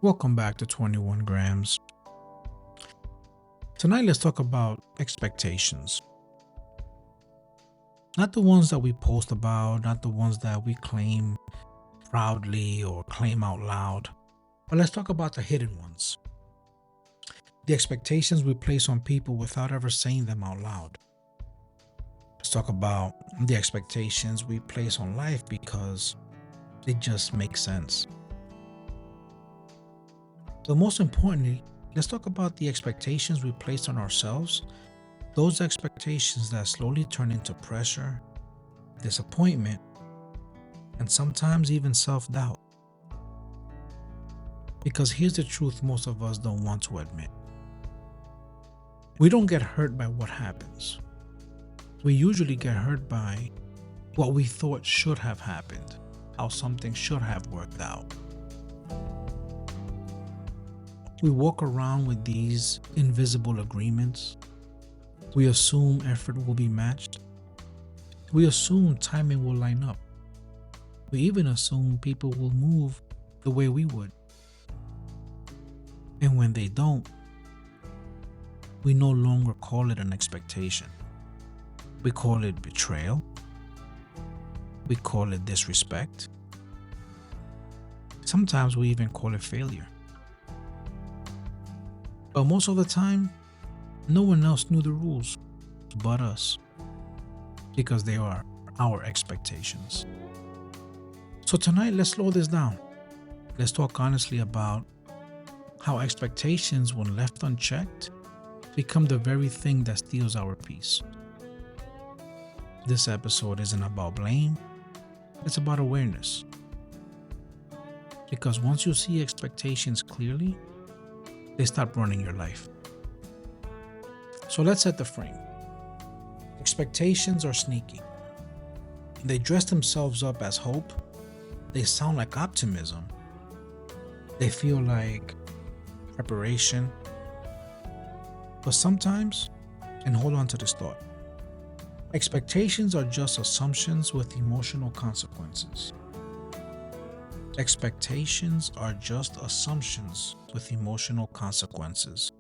Welcome back to 21 Grams. Tonight, let's talk about expectations. Not the ones that we post about, not the ones that we claim proudly or claim out loud, but let's talk about the hidden ones. The expectations we place on people without ever saying them out loud. Let's talk about the expectations we place on life because they just make sense. But most importantly, let's talk about the expectations we place on ourselves, those expectations that slowly turn into pressure, disappointment, and sometimes even self-doubt. Because here's the truth most of us don't want to admit. We don't get hurt by what happens. We usually get hurt by what we thought should have happened, how something should have worked out. We walk around with these invisible agreements. We assume effort will be matched. We assume timing will line up. We even assume people will move the way we would. And when they don't, we no longer call it an expectation. We call it betrayal. We call it disrespect. Sometimes we even call it failure. But most of the time, no one else knew the rules but us, because they are our expectations. So tonight, let's slow this down. Let's talk honestly about how expectations, when left unchecked, become the very thing that steals our peace. This episode isn't about blame, it's about awareness. Because once you see expectations clearly, they stop running your life. So let's set the frame. Expectations are sneaky. They dress themselves up as hope. They sound like optimism. They feel like preparation. But sometimes, and hold on to this thought, expectations are just assumptions with emotional consequences. Expectations are just assumptions with emotional consequences.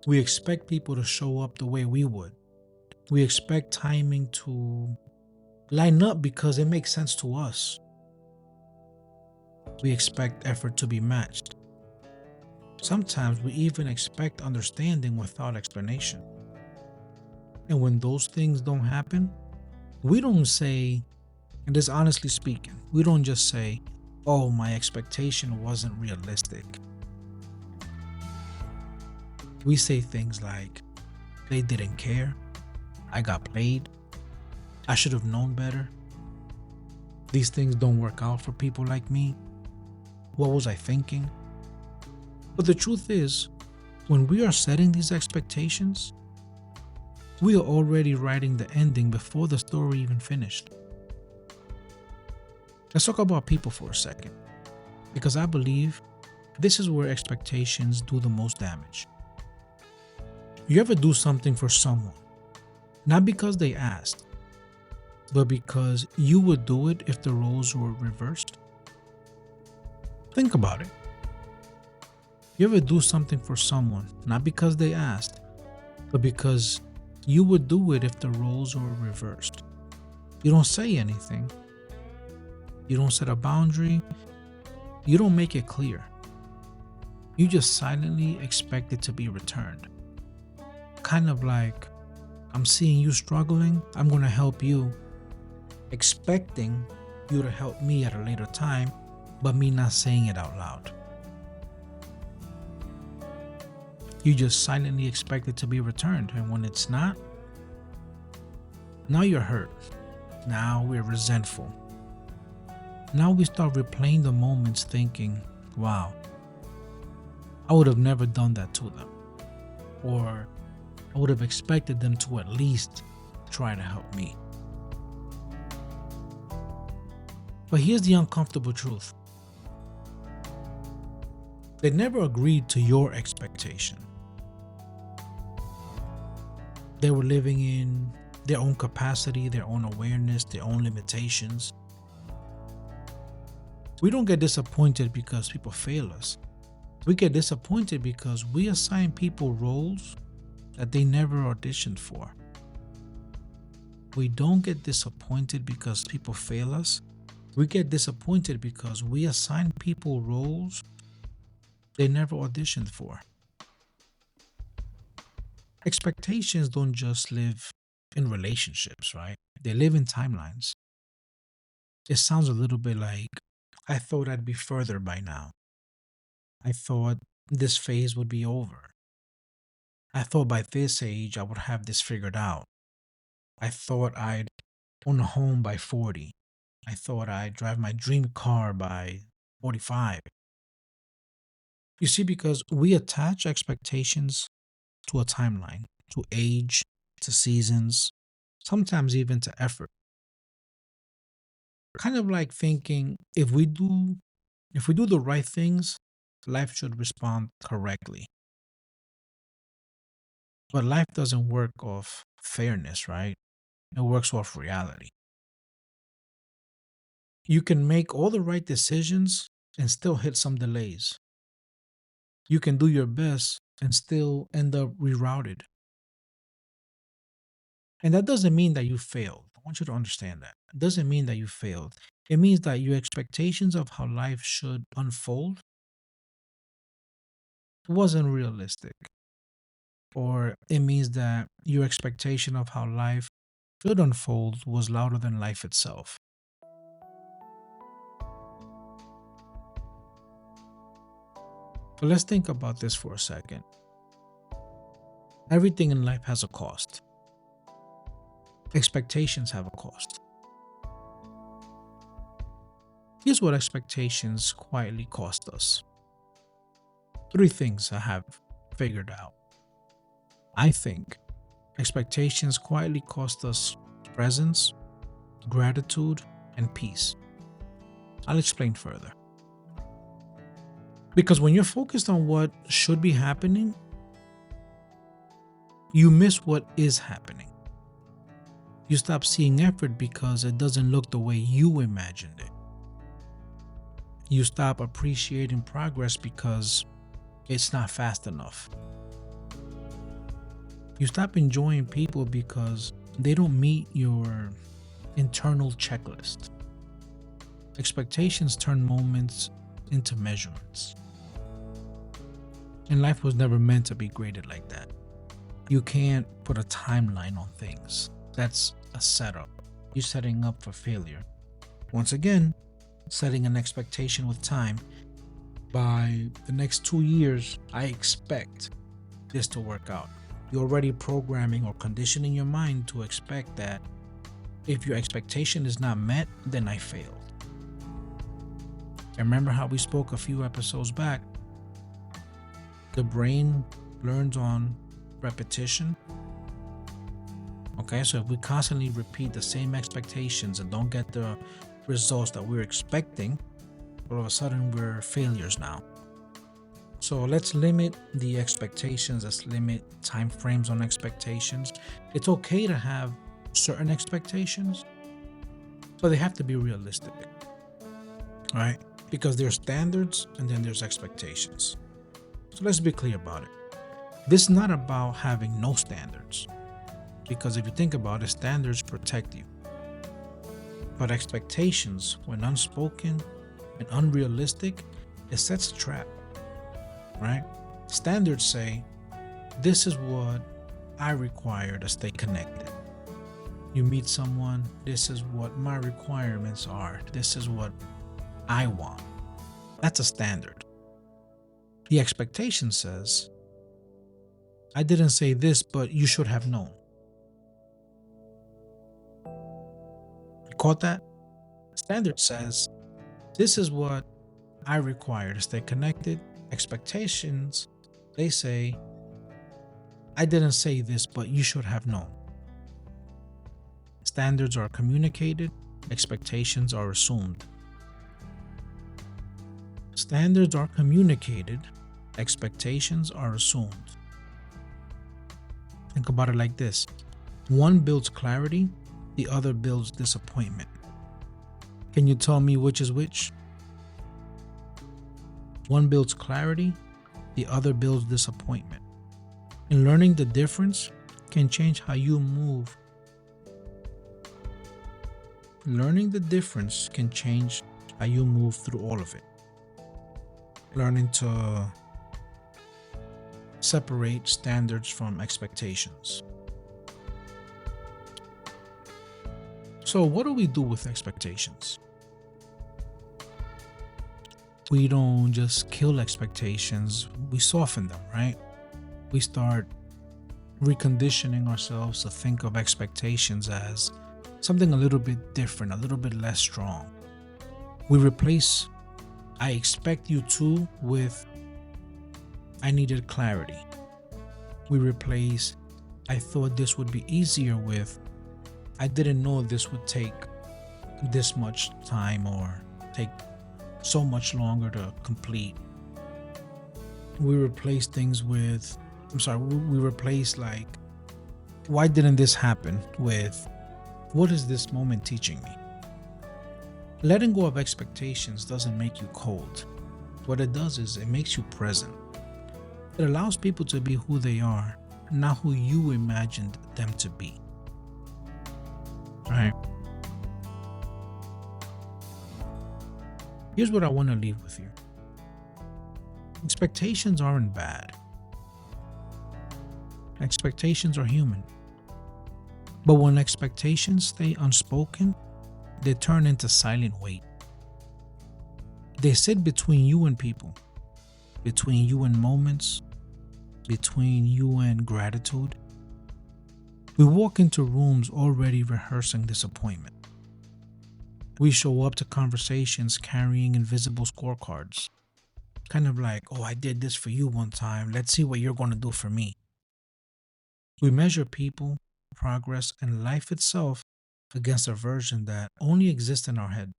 We expect people to show up the way we would. We expect timing to line up because it makes sense to us. We expect effort to be matched. Sometimes we even expect understanding without explanation. And when those things don't happen, we don't say, and this honestly speaking, we don't just say, oh, my expectation wasn't realistic. We say things like, they didn't care, I got played, I should have known better, these things don't work out for people like me, what was I thinking? But the truth is, when we are setting these expectations, we are already writing the ending before the story even finished. Let's talk about people for a second, because I believe this is where expectations do the most damage. You ever do something for someone, not because they asked, but because you would do it if the roles were reversed? Think about it. You ever do something for someone, not because they asked, but because you would do it if the roles were reversed? You don't say anything. You don't set a boundary. You don't make it clear. You just silently expect it to be returned. Kind of like, I'm seeing you struggling, I'm going to help you, expecting you to help me at a later time, but me not saying it out loud. You just silently expect it to be returned, and when it's not, now you're hurt. Now we're resentful. Now we start replaying the moments thinking, wow, I would have never done that to them. Or I would have expected them to at least try to help me. But here's the uncomfortable truth. They never agreed to your expectation. They were living in their own capacity, their own awareness, their own limitations. We don't get disappointed because people fail us. We get disappointed because we assign people roles that they never auditioned for. We don't get disappointed because people fail us. We get disappointed because we assign people roles they never auditioned for. Expectations don't just live in relationships, right? They live in timelines. It sounds a little bit like, I thought I'd be further by now. I thought this phase would be over. I thought by this age I would have this figured out. I thought I'd own a home by 40. I thought I'd drive my dream car by 45. You see, because we attach expectations to a timeline, to age, to seasons, sometimes even to effort. Kind of like thinking if we do the right things, life should respond correctly. But life doesn't work off fairness, right? It works off reality. You can make all the right decisions and still hit some delays. You can do your best and still end up rerouted. And that doesn't mean that you failed. I want you to understand that. It doesn't mean that you failed. It means that your expectations of how life should unfold wasn't realistic. Or it means that your expectation of how life should unfold was louder than life itself. But let's think about this for a second. Everything in life has a cost. Expectations have a cost. Here's what expectations quietly cost us. 3 things I have figured out. I think expectations quietly cost us presence, gratitude, and peace. I'll explain further. Because when you're focused on what should be happening, you miss what is happening. You stop seeing effort because it doesn't look the way you imagined it. You stop appreciating progress because it's not fast enough. You stop enjoying people because they don't meet your internal checklist. Expectations turn moments into measurements. And life was never meant to be graded like that. You can't put a timeline on things. That's a setup. You're setting up for failure. Once again, setting an expectation with time. By the next 2 years, I expect this to work out. You're already programming or conditioning your mind to expect that if your expectation is not met, then I failed. And remember how we spoke a few episodes back? The brain learns on repetition. Okay, so if we constantly repeat the same expectations and don't get the results that we're expecting, all of a sudden we're failures now. So let's limit the expectations, let's limit time frames on expectations. It's okay to have certain expectations, but they have to be realistic, right? Because there's standards and then there's expectations. So let's be clear about it. This is not about having no standards, because if you think about it, standards protect you. But expectations, when unspoken and unrealistic, it sets a trap, right? Standards say, this is what I require to stay connected. You meet someone, this is what my requirements are. This is what I want. That's a standard. The expectation says, I didn't say this, but you should have known. You caught that? Standard says, this is what I require to stay connected. Expectations, they say, I didn't say this, but you should have known. Standards are communicated, expectations are assumed. Standards are communicated, expectations are assumed. Think about it like this. One builds clarity, the other builds disappointment. Can you tell me which is which? One builds clarity, the other builds disappointment. And learning the difference can change how you move. Learning the difference can change how you move through all of it. Learning to separate standards from expectations. So, what do we do with expectations? We don't just kill expectations, we soften them, right? We start reconditioning ourselves to think of expectations as something a little bit different, a little bit less strong. We replace I expect you to with I needed clarity. We replace I thought this would be easier with I didn't know this would take this much time or take so much longer to complete. We replace things with we replace like why didn't this happen with what is this moment teaching me? Letting go of expectations doesn't make you cold. What it does is it makes you present. It allows people to be who they are, not who you imagined them to be. Right? Here's what I want to leave with you. Expectations aren't bad. Expectations are human. But when expectations stay unspoken, they turn into silent weight. They sit between you and people, between you and moments, between you and gratitude. We walk into rooms already rehearsing disappointment. We show up to conversations carrying invisible scorecards. Kind of like, oh, I did this for you one time. Let's see what you're going to do for me. We measure people, progress, and life itself against a version that only exists in our head.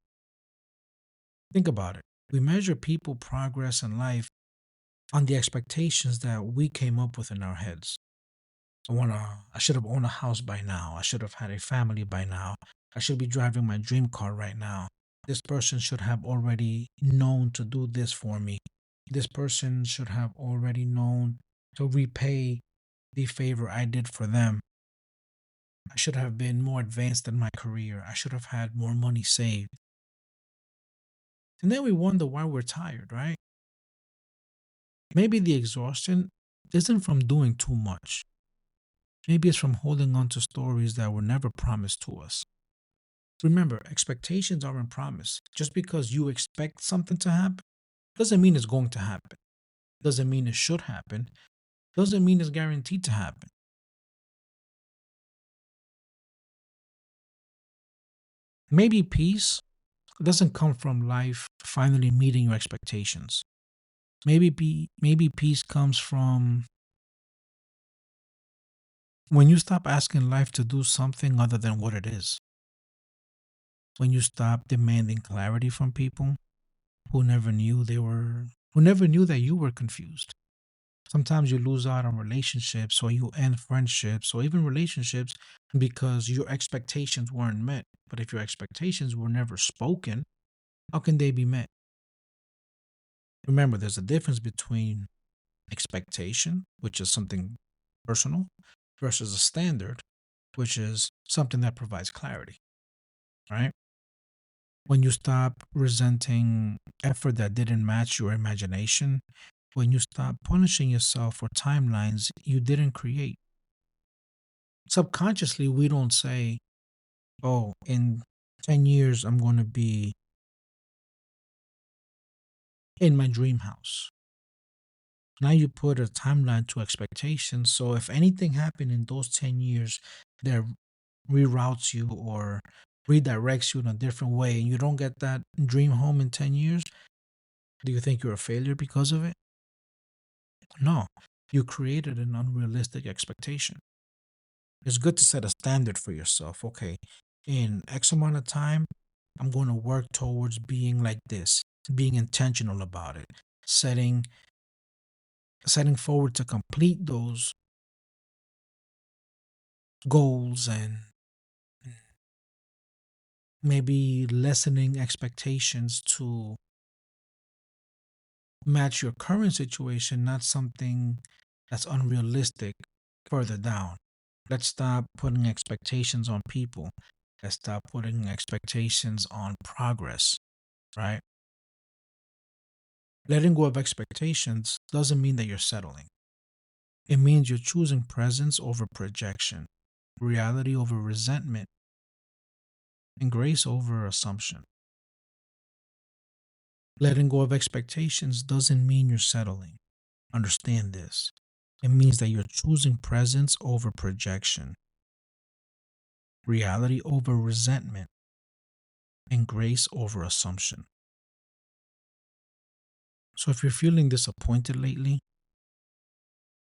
Think about it. We measure people, progress, and life on the expectations that we came up with in our heads. I should have owned a house by now. I should have had a family by now. I should be driving my dream car right now. This person should have already known to do this for me. This person should have already known to repay the favor I did for them. I should have been more advanced in my career. I should have had more money saved. And then we wonder why we're tired, right? Maybe the exhaustion isn't from doing too much. Maybe it's from holding on to stories that were never promised to us. Remember, expectations aren't promised. Just because you expect something to happen doesn't mean it's going to happen. Doesn't mean it should happen. Doesn't mean it's guaranteed to happen. Maybe peace doesn't come from life finally meeting your expectations. Maybe peace comes from when you stop asking life to do something other than what it is. When you stop demanding clarity from people who never knew who never knew that you were confused. Sometimes you lose out on relationships or you end friendships or even relationships because your expectations weren't met. But if your expectations were never spoken, how can they be met? Remember, there's a difference between expectation, which is something personal, versus a standard, which is something that provides clarity, right? When you stop resenting effort that didn't match your imagination, when you stop punishing yourself for timelines you didn't create. Subconsciously, we don't say, oh, in 10 years, I'm going to be in my dream house. Now you put a timeline to expectations. So if anything happened in those 10 years that reroutes you or redirects you in a different way and you don't get that dream home in 10 years, do you think you're a failure because of it? No. You created an unrealistic expectation. It's good to set a standard for yourself. Okay, in X amount of time, I'm going to work towards being like this, being intentional about it, setting setting forward to complete those goals and maybe lessening expectations to match your current situation, not something that's unrealistic further down. Let's stop putting expectations on people. Let's stop putting expectations on progress, right? Letting go of expectations doesn't mean that you're settling. It means you're choosing presence over projection, reality over resentment, and grace over assumption. Letting go of expectations doesn't mean you're settling. Understand this. It means that you're choosing presence over projection, reality over resentment, and grace over assumption. So if you're feeling disappointed lately,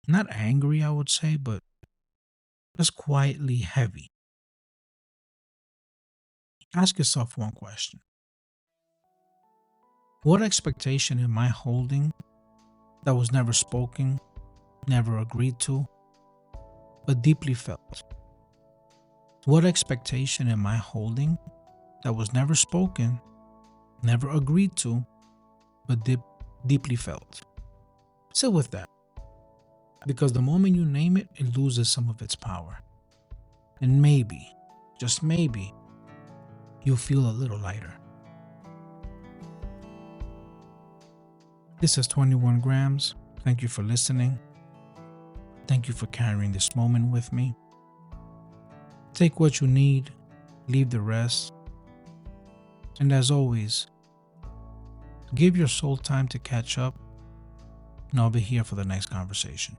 not angry, I would say, but just quietly heavy, ask yourself one question. What expectation am I holding that was never spoken, never agreed to, but deeply felt? What expectation am I holding that was never spoken, never agreed to, but deeply felt? Sit with that, because the moment you name it, it loses some of its power. And maybe, just maybe, you'll feel a little lighter. This is 21 grams. Thank you for listening. Thank you for carrying this moment with me. Take what you need, leave the rest. And as always, give your soul time to catch up, and I'll be here for the next conversation.